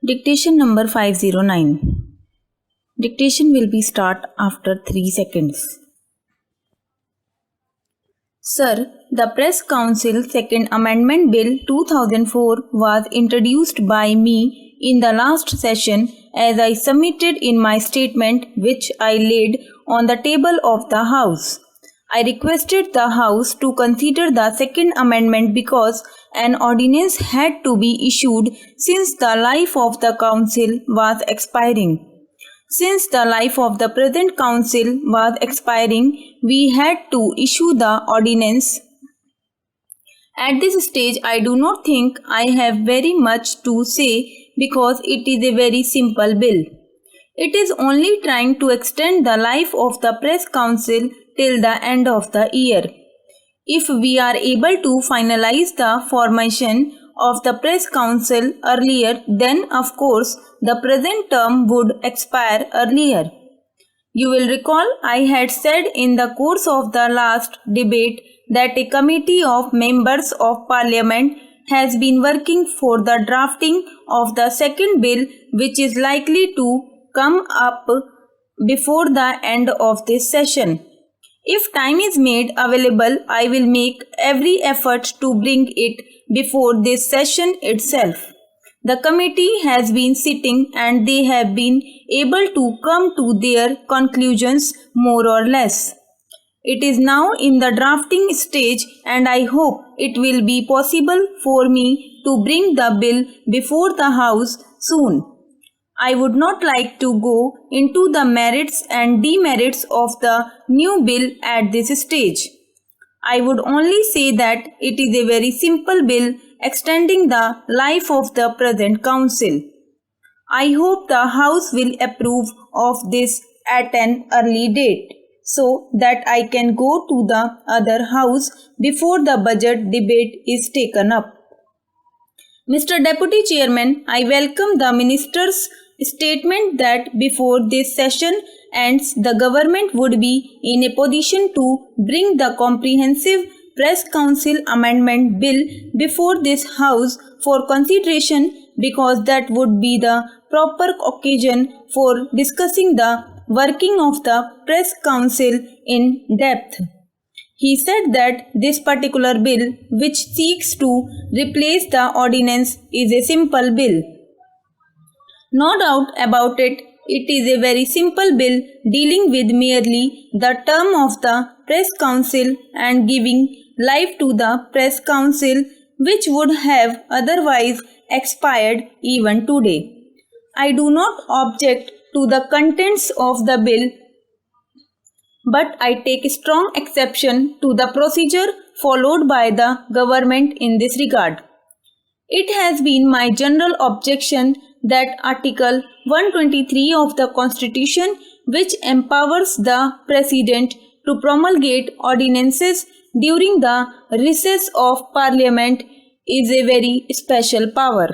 Dictation number 509. Dictation will be start after 3 seconds. Sir, the Press Council Second Amendment Bill 2004 was introduced by me in the last session as I submitted in my statement which I laid on the table of the House. I requested the House to consider the Second Amendment because an ordinance had to be issued since the life of the Council was expiring. Since the life of the present Council was expiring, we had to issue the ordinance. At this stage, I do not think I have very much to say because it is a very simple bill. It is only trying to extend the life of the Press Council till the end of the year. If we are able to finalize the formation of the Press Council earlier, then of course the present term would expire earlier. You will recall I had said in the course of the last debate that a committee of members of Parliament has been working for the drafting of the second bill which is likely to come up before the end of this session. If time is made available, I will make every effort to bring it before this session itself. The committee has been sitting and they have been able to come to their conclusions more or less. It is now in the drafting stage and I hope it will be possible for me to bring the bill before the House soon. I would not like to go into the merits and demerits of the new bill at this stage. I would only say that it is a very simple bill extending the life of the present Council. I hope the House will approve of this at an early date so that I can go to the other House before the budget debate is taken up. Mr. Deputy Chairman, I welcome the Minister's statement that before this session ends, the government would be in a position to bring the comprehensive Press Council Amendment Bill before this House for consideration because that would be the proper occasion for discussing the working of the Press Council in depth. He said that this particular bill, which seeks to replace the ordinance, is a simple bill. No doubt about it, it is a very simple bill dealing with merely the term of the Press Council and giving life to the Press Council which would have otherwise expired even today. I do not object to the contents of the bill, but I take strong exception to the procedure followed by the government in this regard. It has been my general objection that Article 123 of the Constitution, which empowers the President to promulgate ordinances during the recess of Parliament, is a very special power.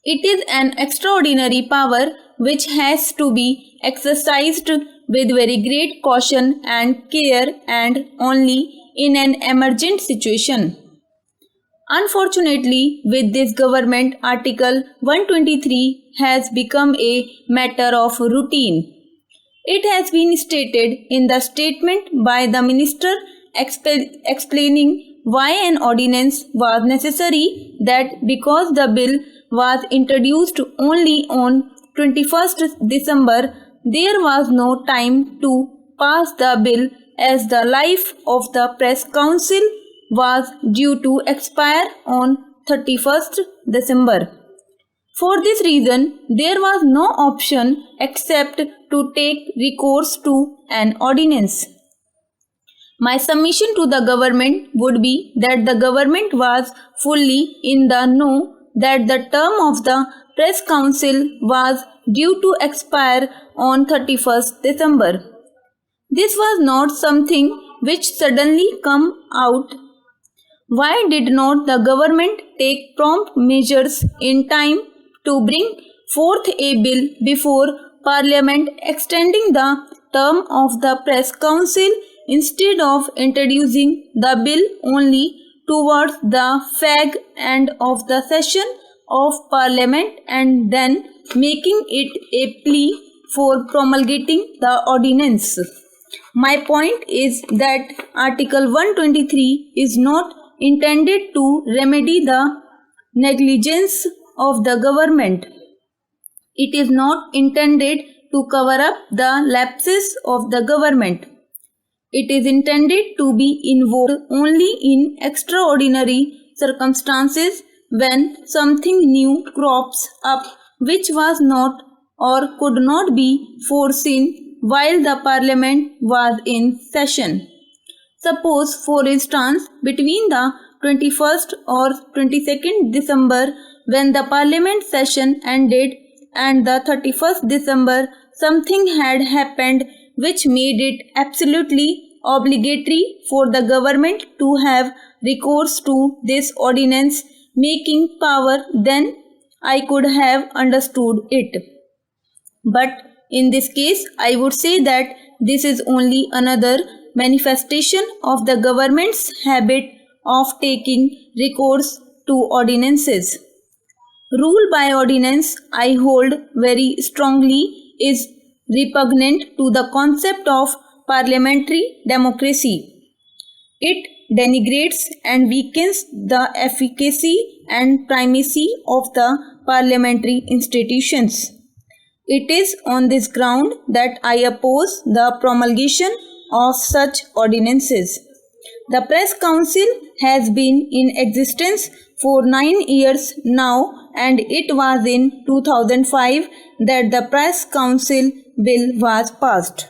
It is an extraordinary power which has to be exercised with very great caution and care and only in an emergent situation. Unfortunately, with this government, Article 123 has become a matter of routine. It has been stated in the statement by the Minister explaining why an ordinance was necessary that because the bill was introduced only on 21st December, there was no time to pass the bill as the life of the Press Council was due to expire on 31st December. For this reason, there was no option except to take recourse to an ordinance. My submission to the government would be that the government was fully in the know that the term of the Press Council was due to expire on 31st December. This was not something which suddenly come out. Why did not the government take prompt measures in time to bring forth a bill before Parliament extending the term of the Press Council instead of introducing the bill only towards the fag end of the session of Parliament and then making it a plea for promulgating the ordinance. My point is that Article 123 is not intended to remedy the negligence of the government. It is not intended to cover up the lapses of the government. It is intended to be invoked only in extraordinary circumstances when something new crops up which was not or could not be foreseen while the Parliament was in session. Suppose, for instance, between the 21st or 22nd December, when the Parliament session ended, and the 31st December, something had happened which made it absolutely obligatory for the government to have recourse to this ordinance making power, then I could have understood it. But in this case, I would say that this is only another manifestation of the government's habit of taking recourse to ordinances. Rule by ordinance, I hold very strongly, is repugnant to the concept of parliamentary democracy. It denigrates and weakens the efficacy and primacy of the parliamentary institutions. It is on this ground that I oppose the promulgation of such ordinances. The Press Council has been in existence for 9 years now, and it was in 2005 that the Press Council Bill was passed.